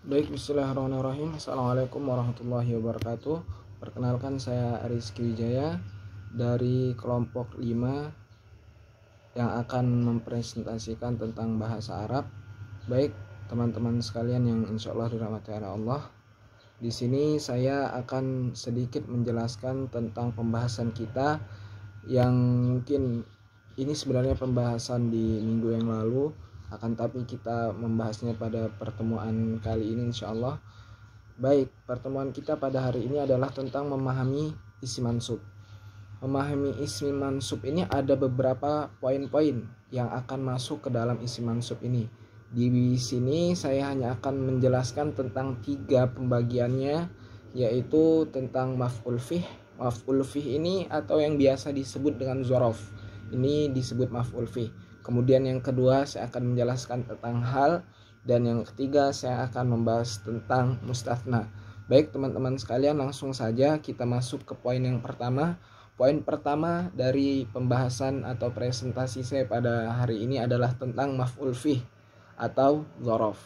Baik, bismillahirrahmanirrahim. Assalamualaikum warahmatullahi wabarakatuh. Perkenalkan, saya Rizky Wijaya dari kelompok 5 yang akan mempresentasikan tentang bahasa Arab. Baik, teman-teman sekalian yang insya Allah dirahmati Allah. Di sini saya akan sedikit menjelaskan tentang pembahasan kita yang mungkin ini sebenarnya pembahasan di minggu yang lalu, akan tapi kita membahasnya pada pertemuan kali ini insya Allah. Baik, pertemuan kita pada hari ini adalah tentang memahami isim mansub. Memahami isim mansub ini ada beberapa poin-poin yang akan masuk ke dalam isim mansub ini. Di sini saya hanya akan menjelaskan tentang 3 pembagiannya, yaitu tentang maf'ul fih. Maf'ul fih ini atau yang biasa disebut dengan dzaraf, ini disebut maf'ul fih. Kemudian yang kedua saya akan menjelaskan tentang hal, dan yang ketiga saya akan membahas tentang mustatsna. Baik teman-teman sekalian, langsung saja kita masuk ke poin yang pertama. Poin pertama dari pembahasan atau presentasi saya pada hari ini adalah tentang maf'ul fih atau dzaraf.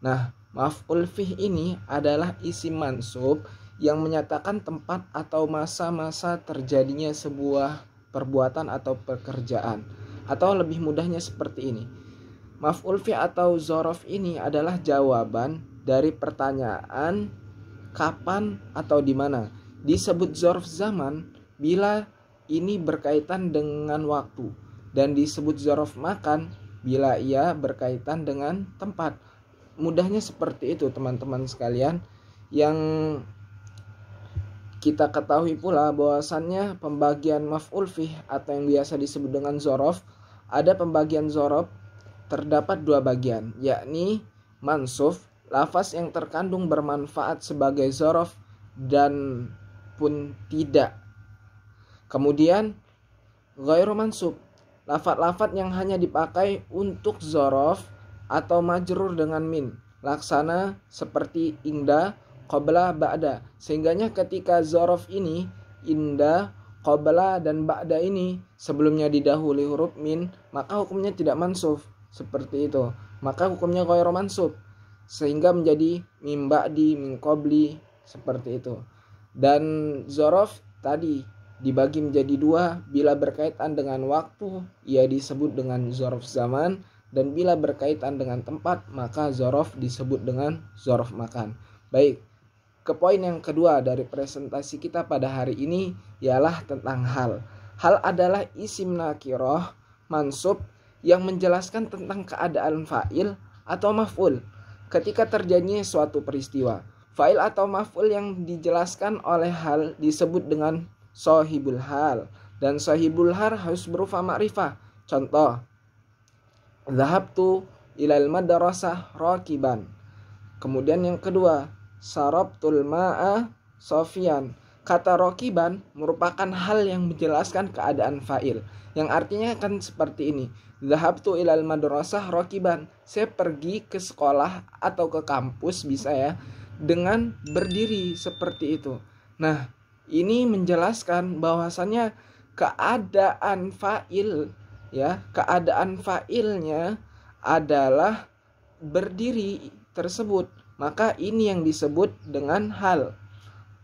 Nah, maf'ul fih ini adalah isim mansub yang menyatakan tempat atau masa-masa terjadinya sebuah perbuatan atau pekerjaan. Atau lebih mudahnya seperti ini. Maf'ul fi atau dzaraf ini adalah jawaban dari pertanyaan kapan atau di mana. Disebut dzaraf zaman bila ini berkaitan dengan waktu, dan disebut dzaraf makan bila ia berkaitan dengan tempat. Mudahnya seperti itu teman-teman sekalian. Yang kita ketahui pula bahwasannya pembagian maf'ul fih atau yang biasa disebut dengan dzaraf, ada pembagian dzaraf terdapat 2 bagian, yakni mansuf, lafaz yang terkandung bermanfaat sebagai dzaraf dan pun tidak. Kemudian ghairu mansub, lafaz-lafaz yang hanya dipakai untuk dzaraf atau majrur dengan min, laksana seperti inda, qabla, ba'da. Sehingganya ketika dzaraf ini inda, qabla dan ba'da ini sebelumnya didahului huruf min, maka hukumnya tidak mansuf. Seperti itu, maka hukumnya ghairu mansub, sehingga menjadi min ba'di, min qabli, seperti itu. Dan dzaraf tadi dibagi menjadi 2. Bila berkaitan dengan waktu, ia disebut dengan dzaraf zaman, dan bila berkaitan dengan tempat, maka dzaraf disebut dengan dzaraf makan. Baik, ke poin yang kedua dari presentasi kita pada hari ini ialah tentang hal. Hal adalah isim nakirah mansub yang menjelaskan tentang keadaan fa'il atau maf'ul ketika terjadinya suatu peristiwa. Fa'il atau maf'ul yang dijelaskan oleh hal disebut dengan sahibul hal, dan sahibul hal harus berupa ma'rifah. Contoh, dhahabtu ilal madrasah rakiban. Kemudian yang kedua, sarabtul ma'a sofian. Kata rakiban merupakan hal yang menjelaskan keadaan fa'il, yang artinya kan seperti ini. Dhahabtu ilal madrasah rakiban, saya pergi ke sekolah atau ke kampus bisa ya dengan berdiri seperti itu. Nah, ini menjelaskan bahwasannya keadaan fa'il ya, keadaan fa'ilnya adalah berdiri tersebut. Maka ini yang disebut dengan hal.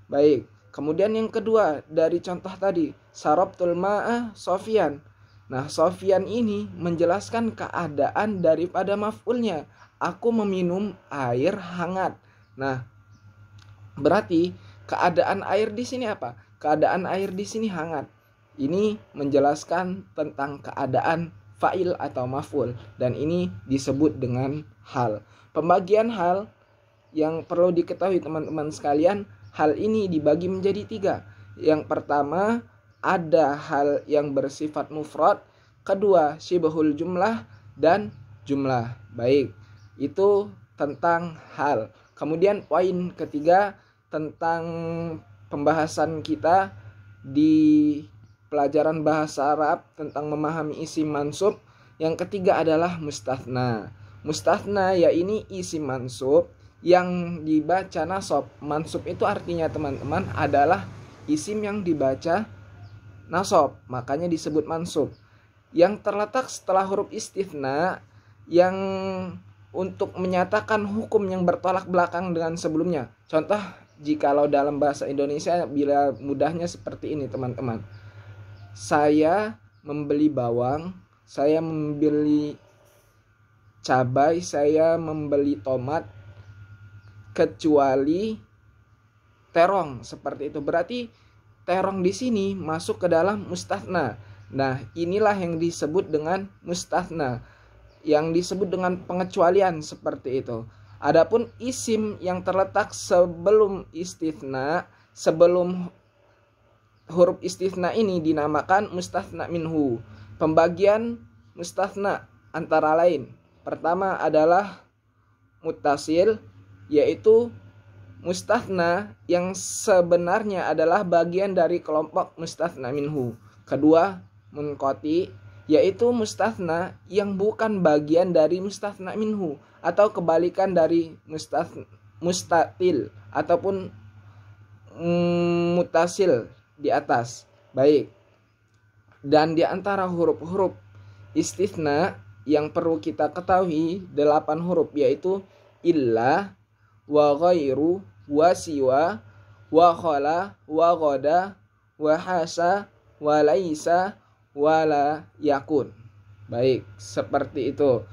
Baik, kemudian yang kedua dari contoh tadi, sarabtul ma'a sofian. Nah, sofian ini menjelaskan keadaan daripada maf'ulnya, aku meminum air hangat. Nah, berarti keadaan air di sini apa? Keadaan air di sini hangat. Ini menjelaskan tentang keadaan fa'il atau maf'ul, dan ini disebut dengan hal. Pembagian hal yang perlu diketahui teman-teman sekalian, hal ini dibagi menjadi 3. Yang pertama, ada hal yang bersifat mufrad, kedua syibhul jumlah, dan jumlah. Baik, itu tentang hal. Kemudian poin ketiga tentang pembahasan kita di pelajaran bahasa Arab tentang memahami isim mansub, yang ketiga adalah mustatsna. Mustatsna yaitu isim mansub yang dibaca nasab. Mansub itu artinya teman-teman adalah isim yang dibaca nasab, makanya disebut mansub. Yang terletak setelah huruf istitsna yang untuk menyatakan hukum yang bertolak belakang dengan sebelumnya. Contoh, jikalau dalam bahasa Indonesia bila mudahnya seperti ini teman-teman. Saya membeli bawang, saya membeli cabai, saya membeli tomat, kecuali terong, seperti itu. Berarti terong di sini masuk ke dalam mustathna. Nah, inilah yang disebut dengan mustathna, yang disebut dengan pengecualian, seperti itu. Adapun isim yang terletak sebelum istitsna, sebelum huruf istitsna ini dinamakan mustathna minhu. Pembagian mustathna antara lain, pertama adalah muttasil, yaitu mustathna yang sebenarnya adalah bagian dari kelompok mustathna minhu. Kedua, munqati, yaitu mustathna yang bukan bagian dari mustathna minhu, atau kebalikan dari mustatil ataupun mutasil di atas. Baik. Dan di antara huruf-huruf istitsna yang perlu kita ketahui 8 huruf, yaitu illa, wa ghairu, wa siwa, wa khala, wa ghoda, wa hasa, wa laisa, wa la yakun. Baik, seperti itu.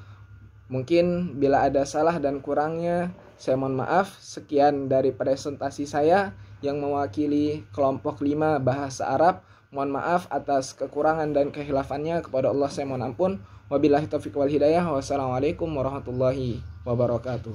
Mungkin bila ada salah dan kurangnya, saya mohon maaf. Sekian dari presentasi saya yang mewakili kelompok 5 bahasa Arab. Mohon maaf atas kekurangan dan kehilafannya. Kepada Allah saya mohon ampun. Wabillahi taufiq wal hidayah. Wassalamualaikum warahmatullahi wabarakatuh.